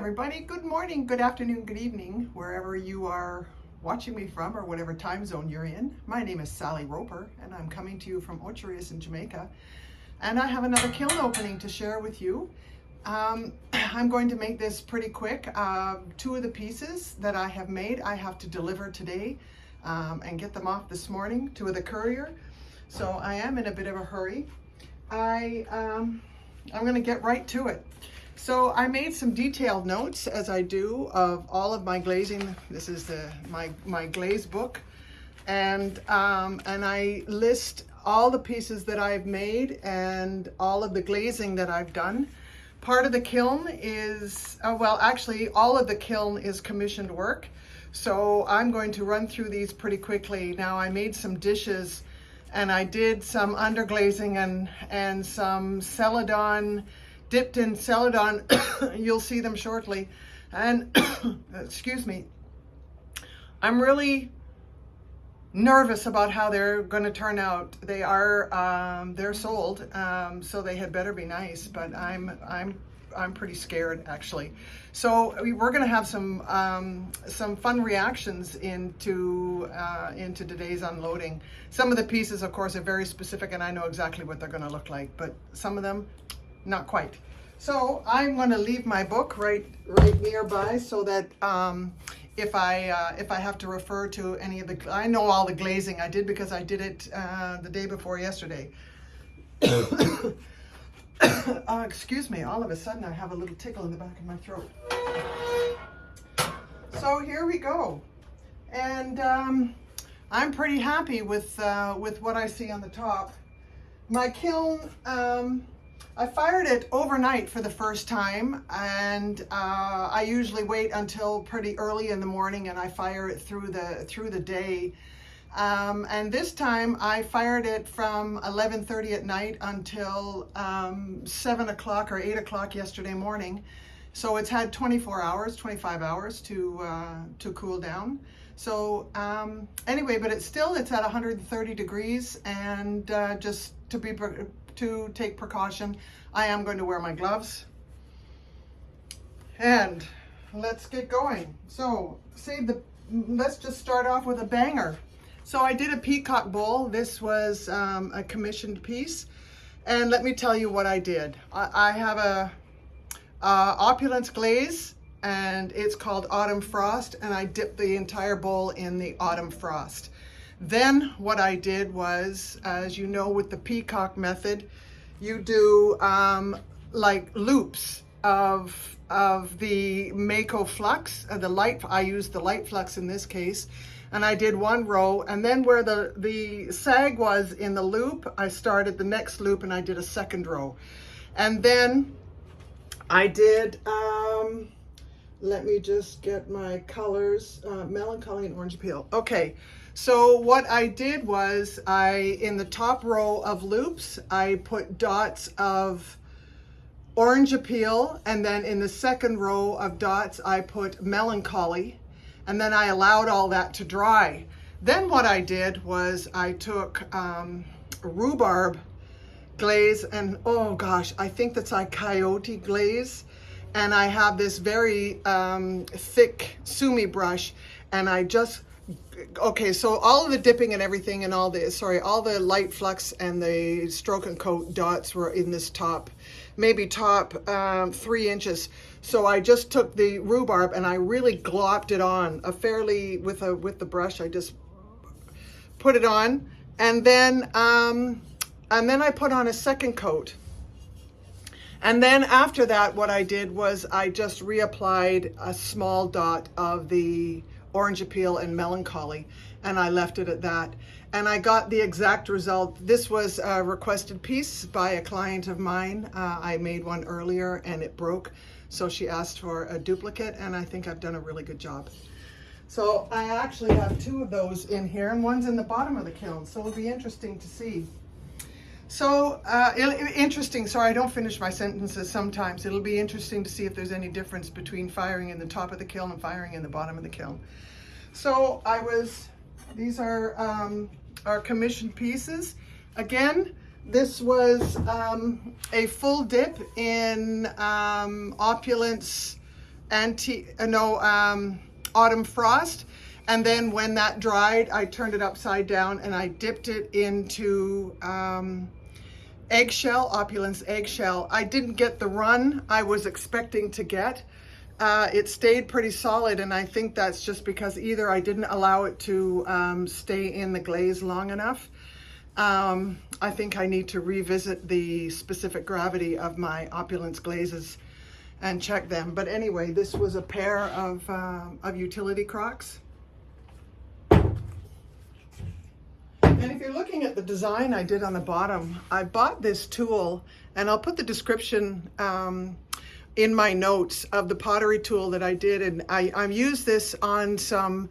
everybody. Good morning, good afternoon, good evening, wherever you are watching me from or whatever time zone you're in. My name is Sally Roper and I'm coming to you from Ocherius in Jamaica. And I have another kiln opening to share with you. I'm going to make this pretty quick. Two of the pieces that I have made, I have to deliver today and get them off this morning to the courier. So I am in a bit of a hurry. I'm going to get right to it. So I made some detailed notes, as I do, of all of my glazing. This is my glaze book, and I list all the pieces that I've made and all of the glazing that I've done. Part of the kiln is, well, actually all of the kiln is commissioned work. So I'm going to run through these pretty quickly. Now, I made some dishes and I did some underglazing and some celadon, dipped in celadon. You'll see them shortly. And excuse me, I'm really nervous about how they're going to turn out. They are they're sold, so they had better be nice, but I'm pretty scared, actually. So we're going to have some fun reactions into today's unloading. Some of the pieces, of course, are very specific and I know exactly what they're going to look like, but some of them not quite. So I'm going to leave my book right nearby so that if I have to refer to any of the, I know all the glazing I did because I did it the day before yesterday. Excuse me, all of a sudden I have a little tickle in the back of my throat. So here we go. And I'm pretty happy with what I see on the top. My kiln, I fired it overnight for the first time, and I usually wait until pretty early in the morning and I fire it through the day. And this time I fired it from 11:30 at night until 7 o'clock or 8 o'clock yesterday morning. So it's had 24 hours, 25 hours to cool down. So anyway, but it's at 130 degrees, and just to take precaution, I am going to wear my gloves. And let's get going. So let's just start off with a banger. So I did a peacock bowl. This was a commissioned piece. And let me tell you what I did. I have a opulence glaze, and it's called Autumn Frost, and I dipped the entire bowl in the Autumn Frost. Then what I did was, as you know, with the peacock method, you do like loops of the Mako flux, I used the light flux in this case, and I did one row, and then where the sag was in the loop, I started the next loop and I did a second row. And then I did, let me just get my colors, melancholy and orange peel. Okay. So what I did was in the top row of loops, I put dots of orange appeal, and then in the second row of dots, I put melancholy, and then I allowed all that to dry. Then what I did was I took rhubarb glaze, and oh gosh, I think that's like coyote glaze, and I have this very thick sumi brush, and I just, okay, so all of the dipping and everything and all the light flux and the stroke and coat dots were in this top, maybe top 3 inches. So I just took the rhubarb and I really glopped it on with the brush. I just put it on, and then I put on a second coat. And then after that, what I did was I just reapplied a small dot of the orange appeal and melancholy, and I left it at that. And I got the exact result. This was a requested piece by a client of mine. I made one earlier and it broke, so she asked for a duplicate, and I think I've done a really good job. So I actually have 2 of those in here, and one's in the bottom of the kiln, so it'll be interesting to see. So interesting, sorry, I don't finish my sentences sometimes. It'll be interesting to see if there's any difference between firing in the top of the kiln and firing in the bottom of the kiln. So these are our commissioned pieces. Again, this was a full dip in opulence autumn frost. And then when that dried, I turned it upside down and I dipped it into eggshell, Opulence eggshell. I didn't get the run I was expecting to get. It stayed pretty solid, and I think that's just because either I didn't allow it to stay in the glaze long enough. I think I need to revisit the specific gravity of my Opulence glazes and check them. But anyway, this was a pair of utility crocks. And if you're looking at the design I did on the bottom, I bought this tool, and I'll put the description in my notes of the pottery tool that I did. And I used this on some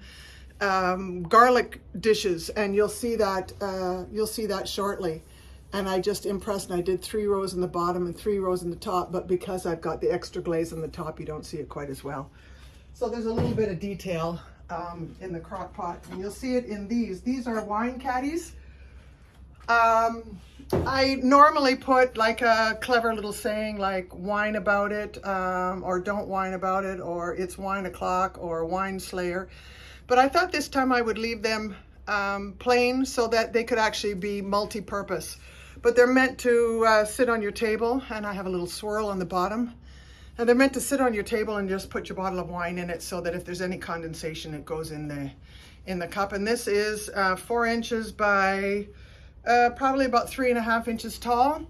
garlic dishes, and you'll see that shortly. And I just impressed, and I did 3 rows in the bottom and 3 rows in the top, but because I've got the extra glaze on the top, you don't see it quite as well. So there's a little bit of detail in the crock pot, and you'll see it in these. These are wine caddies. I normally put like a clever little saying like whine about it, or don't whine about it, or it's wine o'clock, or wine slayer. But I thought this time I would leave them plain so that they could actually be multi-purpose. But they're meant to sit on your table, and I have a little swirl on the bottom. And they're meant to sit on your table and just put your bottle of wine in it so that if there's any condensation, it goes in the cup. And this is 4 inches by probably about 3.5 inches tall.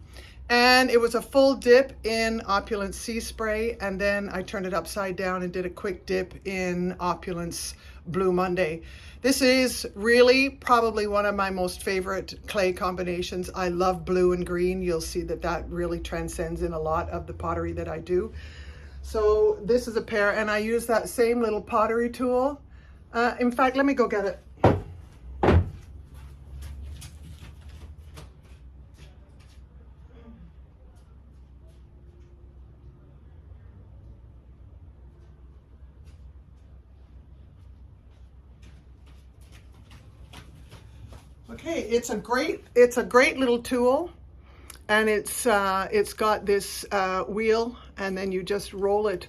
And it was a full dip in Opulence Sea Spray, and then I turned it upside down and did a quick dip in Opulence Blue Monday. This is really probably one of my most favorite clay combinations. I love blue and green. You'll see that that really transcends in a lot of the pottery that I do. So this is a pair, and I use that same little pottery tool. In fact, let me go get it. Okay, it's a great little tool, and it's got this wheel, and then you just roll it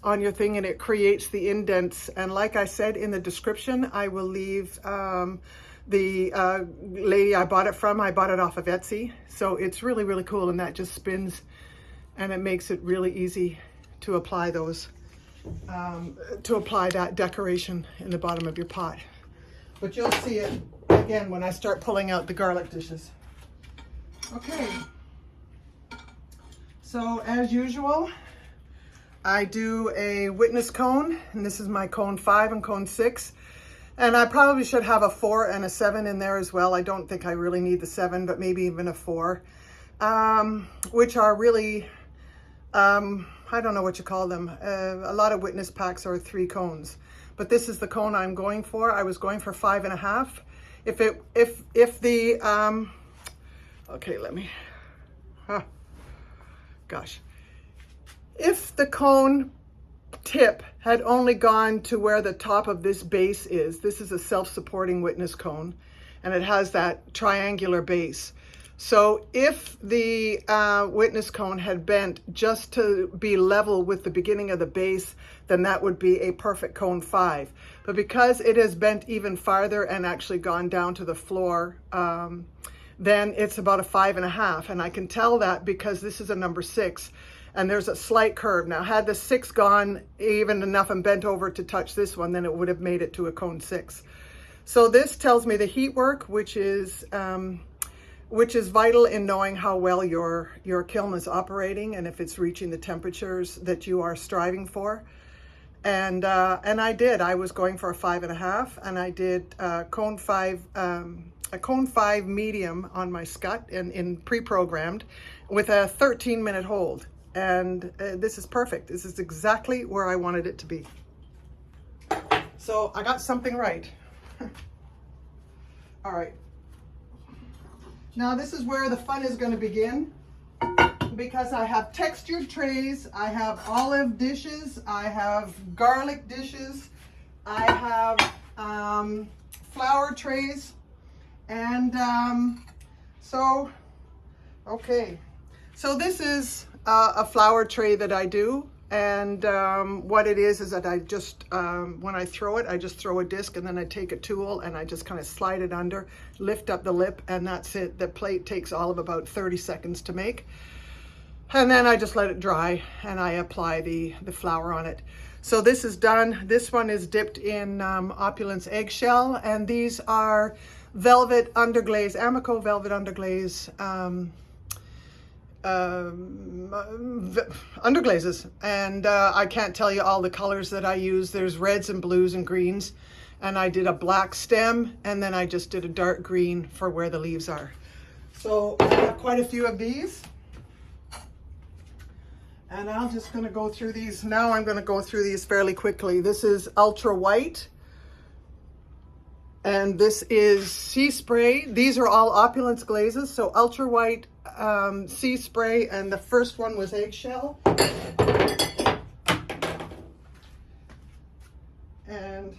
on your thing and it creates the indents. And like I said in the description, I will leave the lady I bought it from. I bought it off of Etsy, so it's really, really cool, and that just spins and it makes it really easy to apply those that decoration in the bottom of your pot. But you'll see it again when I start pulling out the garlic dishes. Okay, so as usual, I do a witness cone, and this is my cone 5 and cone 6. And I probably should have a 4 and a 7 in there as well. I don't think I really need the 7, but maybe even a 4, which are really, I don't know what you call them. A lot of witness packs are 3 cones, but this is the cone I'm going for. I was going for 5.5. If the, okay, let me, gosh. If the cone tip had only gone to where the top of this base is, this is a self-supporting witness cone, and it has that triangular base. So if the witness cone had bent just to be level with the beginning of the base, then that would be a perfect cone 5. But because it has bent even farther and actually gone down to the floor, then it's about a 5.5. And I can tell that because this is a number 6. And there's a slight curve. Now, had the 6 gone even enough and bent over to touch this one, then it would have made it to a cone 6. So this tells me the heat work, which is vital in knowing how well your kiln is operating and if it's reaching the temperatures that you are striving for. And I did. I was going for a 5.5, and I did a cone 5 medium on my scut and in pre-programmed with a 13-minute hold. And this is perfect. This is exactly where I wanted it to be. So I got something right. All right. Now this is where the fun is going to begin, because I have textured trays, I have olive dishes, I have garlic dishes, I have flour trays, and okay. So this is a flour tray that I do, And what it is that I just, when I throw it, I just throw a disc, and then I take a tool and I just kind of slide it under, lift up the lip, and that's it. The plate takes all of about 30 seconds to make. And then I just let it dry and I apply the flour on it. So this is done. This one is dipped in Opulence eggshell, and these are velvet underglaze, Amico velvet underglaze underglazes, and I can't tell you all the colors that I use. There's reds and blues and greens, and I did a black stem, and then I just did a dark green for where the leaves are. So I have quite a few of these, and I'm just going to go through these. Now I'm going to go through these fairly quickly. This is ultra white, and this is sea spray. These are all Opulence glazes, so ultra white, sea spray, and the first one was eggshell. And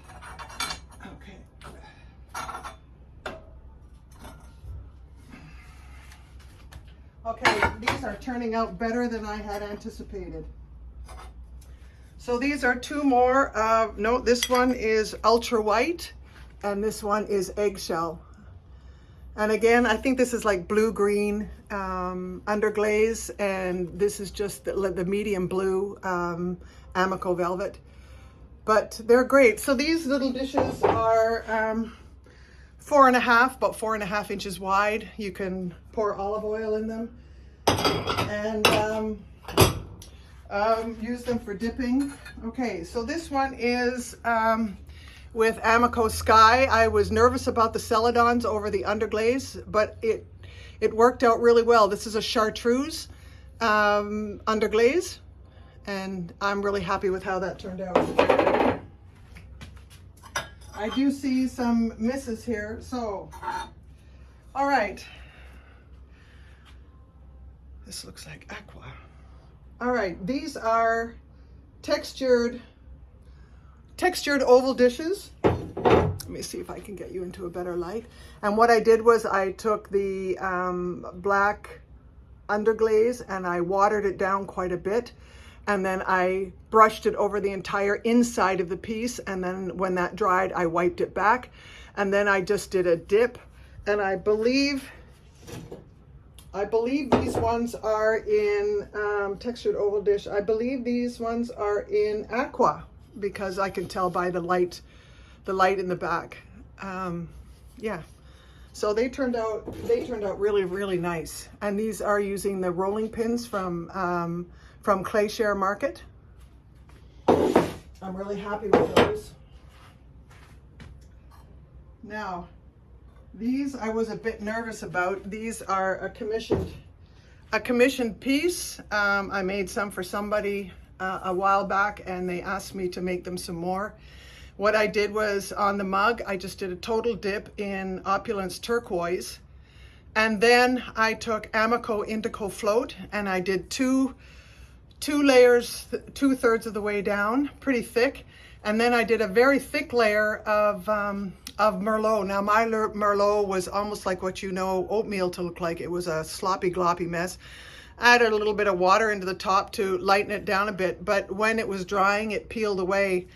okay, these are turning out better than I had anticipated. So these are two more. No, this one is ultra white, and this one is eggshell. And again, I think this is like blue-green underglaze, and this is just the medium blue Amico velvet. But they're great. So these little dishes are about 4.5 inches wide. You can pour olive oil in them and use them for dipping. Okay, so this one is with Amico Sky. I was nervous about the celadons over the underglaze, but it worked out really well. This is a chartreuse underglaze, and I'm really happy with how that turned out. I do see some misses here, so all right. This looks like aqua. All right, these are textured oval dishes. Let me see if I can get you into a better light. And what I did was I took the black underglaze and I watered it down quite a bit, and then I brushed it over the entire inside of the piece, and then when that dried I wiped it back, and then I just did a dip. And I believe these ones are in textured oval dish. I believe these ones are in aqua, because I can tell by the light in the back. Yeah, so they turned out really, really nice. And these are using the rolling pins from ClayShare Market. I'm really happy with those. Now, these I was a bit nervous about. These are a commissioned piece. I made some for somebody a while back, and they asked me to make them some more. What I did was, on the mug, I just did a total dip in Opulence turquoise, and then I took Amico Indigo Float, and I did two layers, 2/3 of the way down, pretty thick, and then I did a very thick layer of Merlot. Now my Merlot was almost like what you know oatmeal to look like. It was a sloppy, gloppy mess. I added a little bit of water into the top to lighten it down a bit, but when it was drying, it peeled away.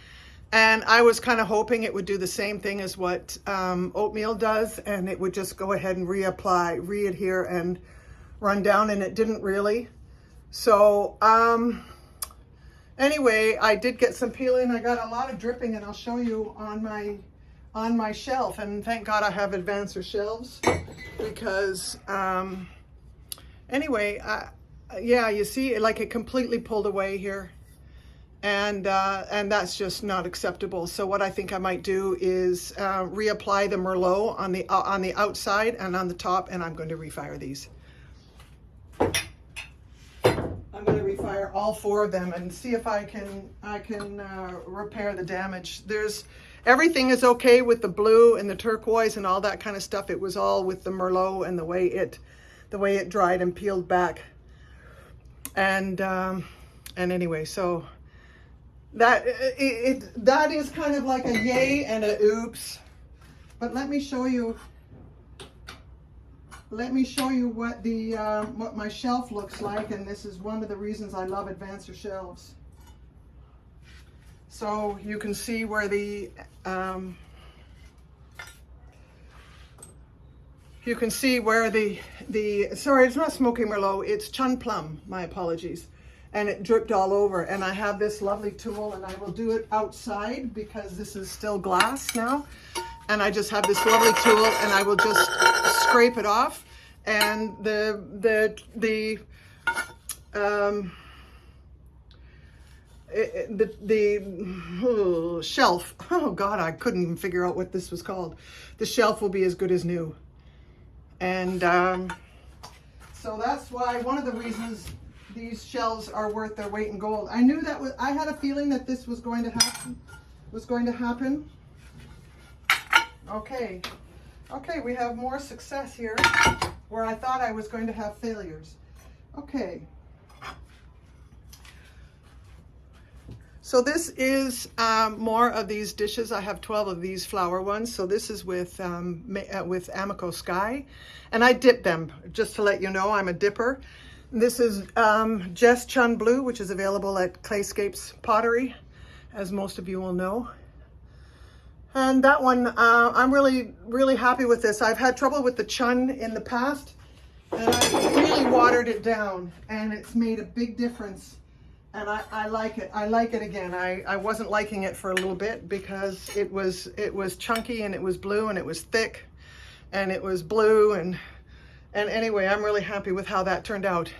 And I was kind of hoping it would do the same thing as what oatmeal does, and it would just go ahead and reapply, re-adhere, and run down, and it didn't really. So anyway, I did get some peeling. I got a lot of dripping, and I'll show you on my shelf. And thank God I have advancer shelves, because anyway, yeah, you see, like it completely pulled away here, and that's just not acceptable. So what I think I might do is reapply the Merlot on the outside and on the top, and I'm going to refire these. I'm going to refire all 4 of them and see if I can repair the damage. Everything is okay with the blue and the turquoise and all that kind of stuff. It was all with the Merlot and the way it dried and peeled back. And anyway, so that is kind of like a yay and a oops. But let me show you what my shelf looks like, and this is one of the reasons I love advancer shelves. So you can see where the sorry, it's not Smoky Merlot, it's Chun Plum, my apologies. And it dripped all over. And I have this lovely tool, and I will do it outside because this is still glass now. And I just have this lovely tool, and I will just scrape it off. And the shelf, oh God, I couldn't even figure out what this was called. The shelf will be as good as new. And so that's why, one of the reasons these shelves are worth their weight in gold. I knew that I had a feeling that this was going to happen. Okay, we have more success here where I thought I was going to have failures. Okay. So this is more of these dishes. I have 12 of these flower ones. So this is with Amico Sky, and I dip them, just to let you know, I'm a dipper. This is Jess Chun Blue, which is available at Clayscape's Pottery, as most of you will know. And that one, I'm really happy with this. I've had trouble with the Chun in the past, and I really watered it down, and it's made a big difference. And I like it. I like it again. I wasn't liking it for a little bit because it was chunky, and it was blue, and it was thick, and it was blue, and anyway, I'm really happy with how that turned out.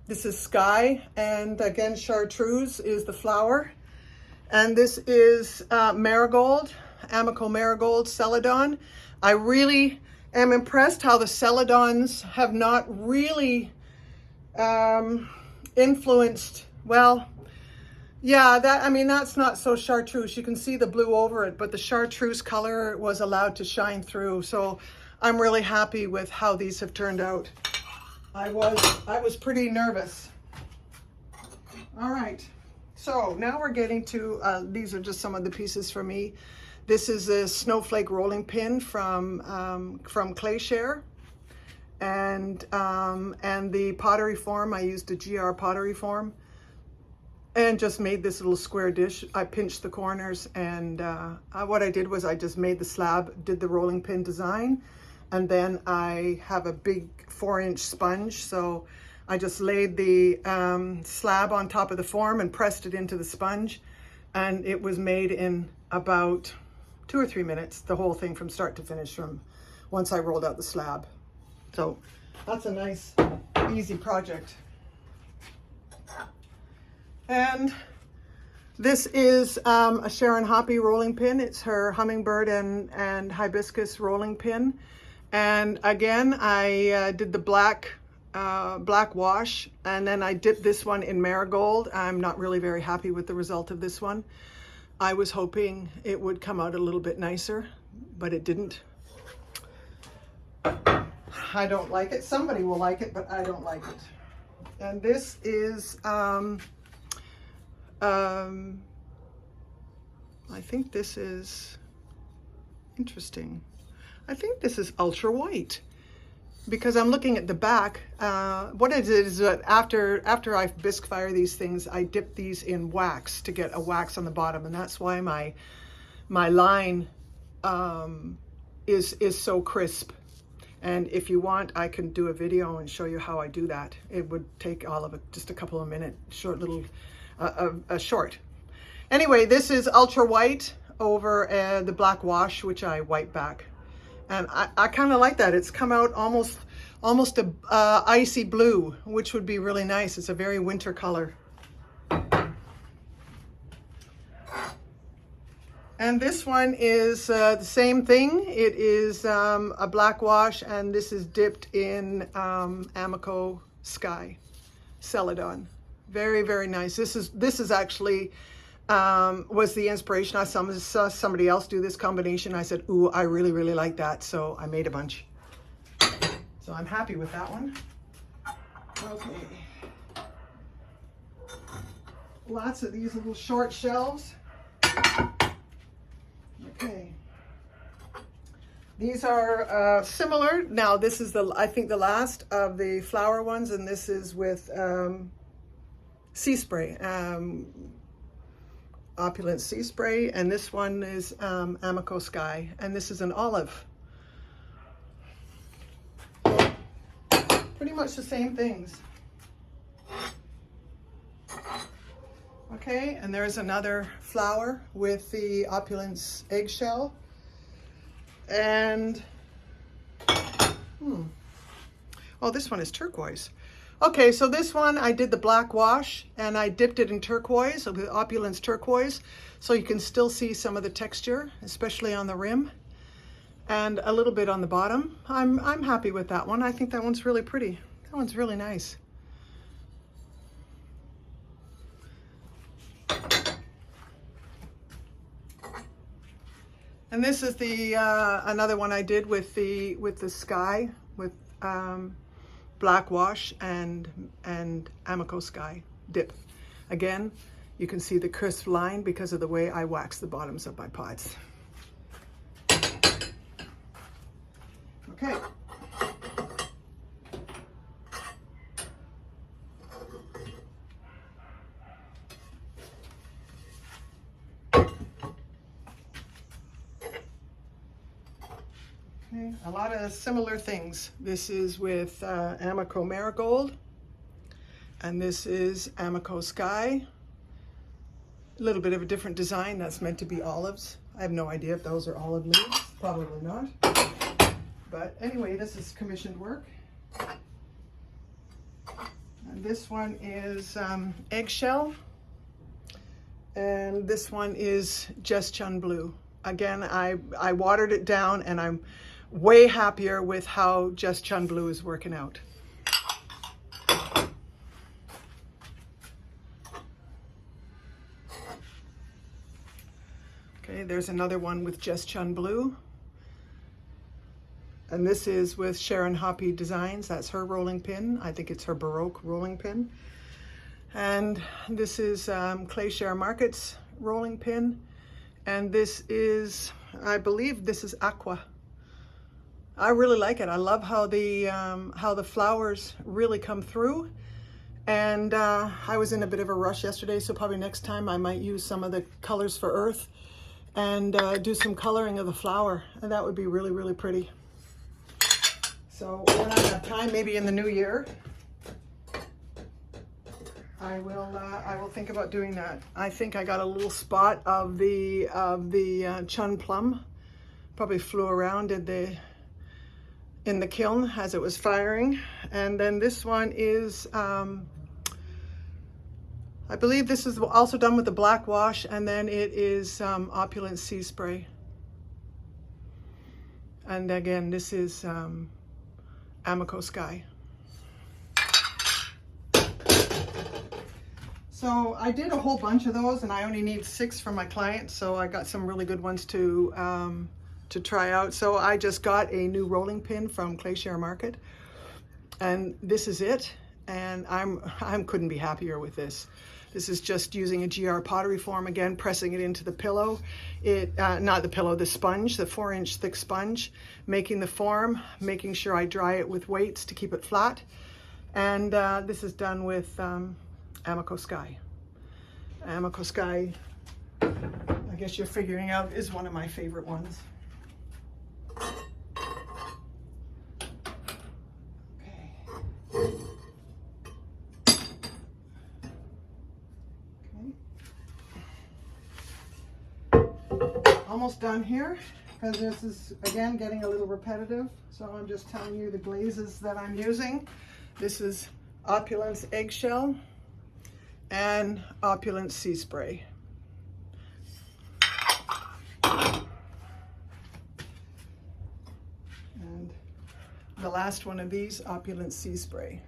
This is Sky, and again, Chartreuse is the flower. And this is Marigold, Amico Marigold Celadon. I really am impressed how the Celadons have not really influenced, well, yeah, that's not so chartreuse. You can see the blue over it, but the chartreuse color was allowed to shine through. So I'm really happy with how these have turned out. I was pretty nervous. All right, so now we're getting to, these are just some of the pieces for me. This is a snowflake rolling pin from ClayShare. And the pottery form, I used a GR pottery form and just made this little square dish. I pinched the corners, and what I did was I just made the slab, did the rolling pin design, and then I have a big 4-inch sponge, so I just laid the slab on top of the form and pressed it into the sponge, and it was made in about 2 or 3 minutes, the whole thing from start to finish, from once I rolled out the slab. So that's a nice, easy project. And this is a Sharon Hoppy rolling pin. It's her hummingbird and hibiscus rolling pin. And again, I did the black wash, and then I dipped this one in marigold. I'm not really very happy with the result of this one. I was hoping it would come out a little bit nicer, but it didn't. I don't like it. Somebody will like it, but I don't like it. And this is, I think this is interesting. I think this is ultra white, because I'm looking at the back. What it is that after I bisque fire these things, I dip these in wax to get a wax on the bottom, and that's why my line is so crisp. And if you want, I can do a video and show you how I do that. It would take all of it, just a couple of minutes, short little, short. Anyway, this is ultra white over the black wash, which I wipe back. And I kind of like that. It's come out almost a icy blue, which would be really nice. It's a very winter color. And this one is the same thing. It is a black wash, and this is dipped in Amico Sky Celadon. Very, very nice. This is actually was the inspiration. I saw somebody else do this combination. I said, ooh, I really, really like that. So I made a bunch. So I'm happy with that one. Okay. Lots of these little short shelves. Okay. These are similar. Now this is I think the last of the flower ones, and this is with sea spray. Opulent Sea Spray, and this one is Amico Sky, and this is an olive. Pretty much the same things. Okay, and there's another flower with the Opulence eggshell. And, oh, this one is turquoise. Okay, so this one I did the black wash and I dipped it in turquoise, with Opulence turquoise, so you can still see some of the texture, especially on the rim and a little bit on the bottom. I'm happy with that one. I think that one's really pretty. That one's really nice. And this is the another one I did with the sky, with black wash and Amico Sky dip. Again, you can see the crisp line because of the way I wax the bottoms of my pots. Okay. A lot of similar things. This is with Amico Marigold, and this is Amico Sky. A little bit of a different design. That's meant to be olives. I have no idea if those are olive leaves. Probably not. But anyway, this is commissioned work. And this one is eggshell, and this one is Just Chun Blue. Again, I watered it down, and I'm way happier with how Just Chun Blue is working out. Okay, there's another one with Just Chun Blue. And this is with Sharon Hoppy Designs. That's her rolling pin. I think it's her Baroque rolling pin. And this is ClayShare Markets rolling pin. And this is, I believe this is Aqua. I really like it. I love how the flowers really come through. And I was in a bit of a rush yesterday, so probably next time I might use some of the colors for Earth and do some coloring of the flower. And that would be really, really pretty. So when I have time, maybe in the new year, I will think about doing that. I think I got a little spot of the Chun Plum. Probably flew around in the kiln as it was firing. And then this one is, I believe this is also done with the black wash, and then it is Opulent Sea Spray. And again, this is Amico Sky. So I did a whole bunch of those, and I only need 6 for my clients, so I got some really good ones to try out. So I just got a new rolling pin from ClayShare Market, and this is it. And I couldn't be happier with this. This is just using a GR pottery form again, pressing it into the pillow. Not the pillow, the sponge, the 4-inch thick sponge, making the form, making sure I dry it with weights to keep it flat. And this is done with Amico Sky. Amico Sky, I guess you're figuring out, is one of my favorite ones. Almost done here, because this is again getting a little repetitive, so I'm just telling you the glazes that I'm using. This is Opulence Eggshell and Opulence Sea Spray. And the last one of these, Opulence Sea Spray.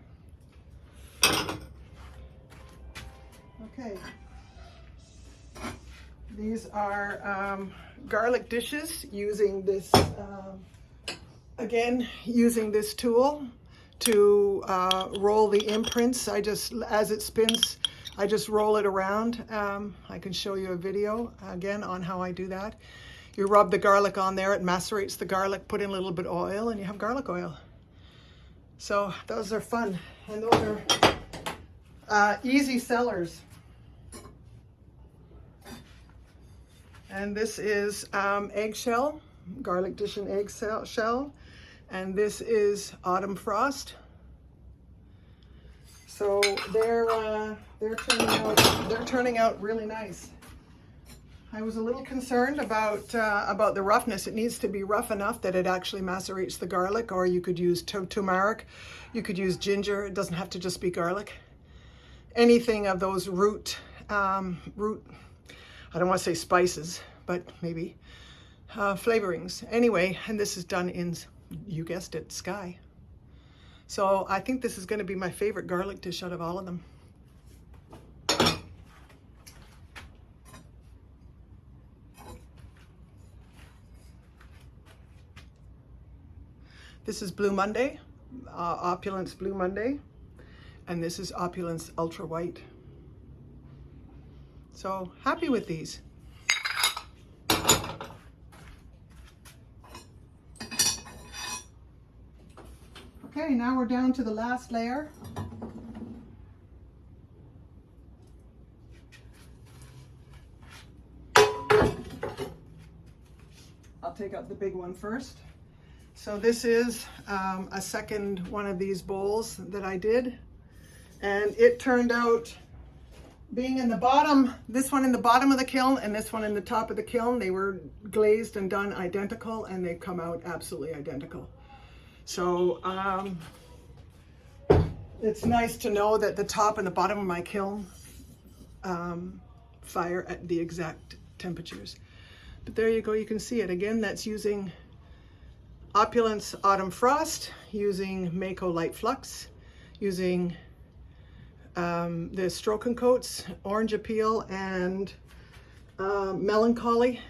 Okay. These are garlic dishes using this, again, using this tool to roll the imprints. As it spins, I just roll it around. I can show you a video again on how I do that. You rub the garlic on there, it macerates the garlic, put in a little bit of oil, and you have garlic oil. So those are fun, and those are easy sellers. And this is eggshell, garlic dish and eggshell. And this is autumn frost. So they're turning out really nice. I was a little concerned about the roughness. It needs to be rough enough that it actually macerates the garlic, or you could use turmeric, you could use ginger. It doesn't have to just be garlic. Anything of those root, I don't want to say spices, but maybe flavorings. Anyway, and this is done in, you guessed it, Sky. So I think this is going to be my favorite garlic dish out of all of them. This is Blue Monday, Opulence Blue Monday, and this is Opulence Ultra White. So happy with these. Okay, now we're down to the last layer. I'll take out the big one first. So this is a second one of these bowls that I did, and it turned out being in the bottom, this one in the bottom of the kiln and this one in the top of the kiln, they were glazed and done identical, and they've come out absolutely identical. So it's nice to know that the top and the bottom of my kiln fire at the exact temperatures. But there you go, you can see it again. That's using Opulence Autumn Frost, using Mako Light Flux, using the Stroke and Coats, Orange Appeal, and Melancholy,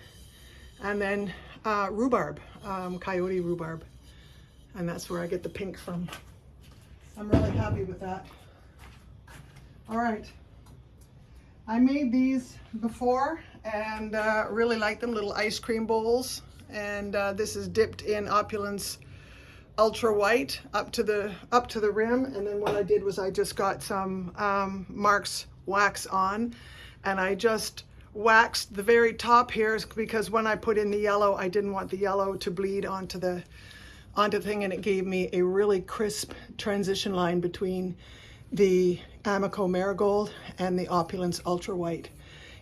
and then rhubarb, Coyote rhubarb. And that's where I get the pink from. I'm really happy with that. All right. I made these before and really like them, little ice cream bowls. And this is dipped in Opulence Ultra White up to the rim. And then what I did was I just got some Mark's wax on, and I just waxed the very top here, because when I put in the yellow, I didn't want the yellow to bleed onto the thing, and it gave me a really crisp transition line between the Amico Marigold and the Opulence Ultra White.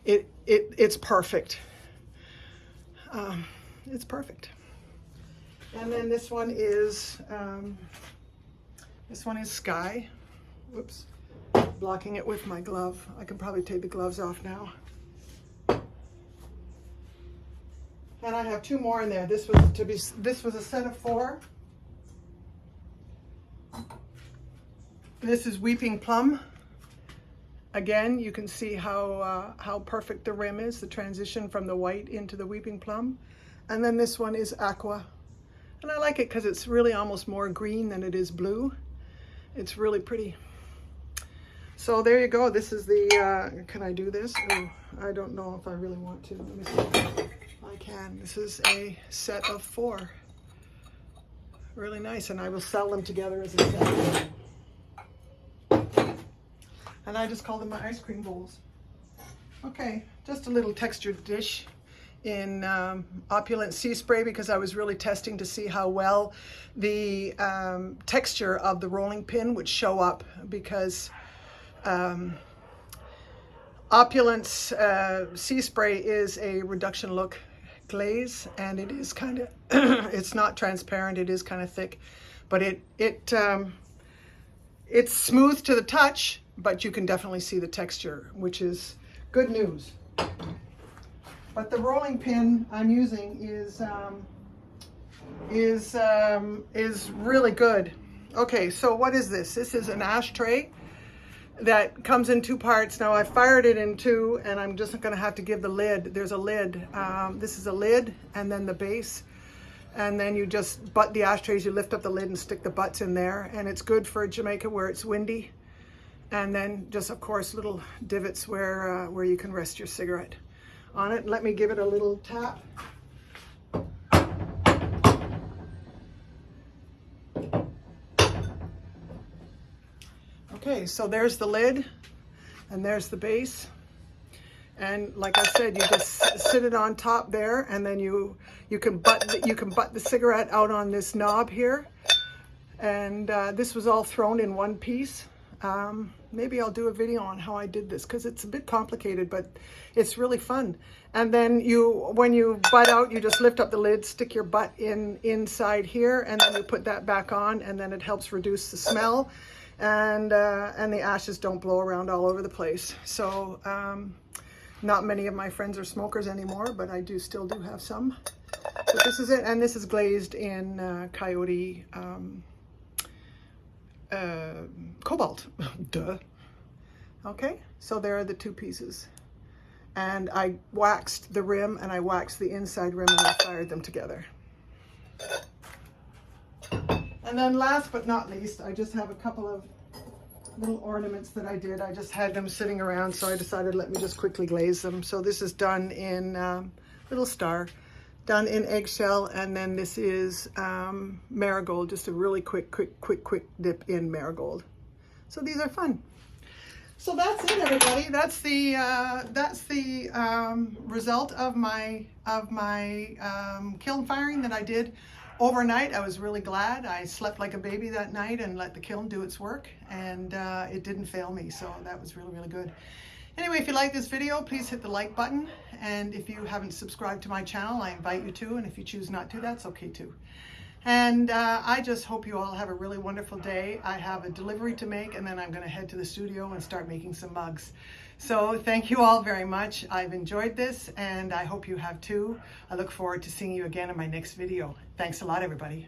It's perfect. It's perfect. And then this one is Sky. Whoops, blocking it with my glove. I can probably take the gloves off now. And I have two more in there. This was a set of 4. This is Weeping Plum. Again, you can see how perfect the rim is, the transition from the white into the Weeping Plum. And then this one is Aqua. And I like it because it's really almost more green than it is blue. It's really pretty. So there you go. This is the, can I do this? Oh, I don't know if I really want to. Let me see. I can. This is a set of 4. Really nice, and I will sell them together as a set. And I just call them my ice cream bowls. Okay, just a little textured dish in Opulent Sea Spray, because I was really testing to see how well the texture of the rolling pin would show up, because Opulence Sea Spray is a reduction look glaze, and it is kind of it's not transparent, it is kind of thick, but it's smooth to the touch, but you can definitely see the texture, which is good news. But the rolling pin I'm using is really good. Okay, so what is this? This is an ashtray that comes in 2 parts. Now I fired it in 2, and I'm just going to have to give the lid. There's a lid. This is a lid, and then the base. And then you just butt the ashtrays, you lift up the lid and stick the butts in there. And it's good for Jamaica where it's windy. And then just, of course, little divots where you can rest your cigarette on it. Let me give it a little tap. Okay, so there's the lid, and there's the base. And like I said, you just sit it on top there, and then you can butt the cigarette out on this knob here. And this was all thrown in one piece. Maybe I'll do a video on how I did this, because it's a bit complicated, but it's really fun. And then when you butt out, you just lift up the lid, stick your butt inside here, and then you put that back on, and then it helps reduce the smell, and the ashes don't blow around all over the place. So not many of my friends are smokers anymore, but I still do have some. So this is it, and this is glazed in Coyote cobalt. Duh. Okay, so there are the two pieces, and I waxed the rim and I waxed the inside rim, and I fired them together. And then last but not least, I just have a couple of little ornaments that I did. I just had them sitting around, so I decided let me just quickly glaze them. So this is done in little star, done in eggshell, and then this is marigold, just a really quick dip in marigold. So these are fun. So that's it, everybody. That's the result of my kiln firing that I did overnight. I was really glad. I slept like a baby that night and let the kiln do its work, and it didn't fail me. So that was really, really good. Anyway, if you like this video, please hit the like button. And if you haven't subscribed to my channel, I invite you to. And if you choose not to, that's okay too. And I just hope you all have a really wonderful day. I have a delivery to make, and then I'm going to head to the studio and start making some mugs. So thank you all very much. I've enjoyed this, and I hope you have too. I look forward to seeing you again in my next video. Thanks a lot, everybody.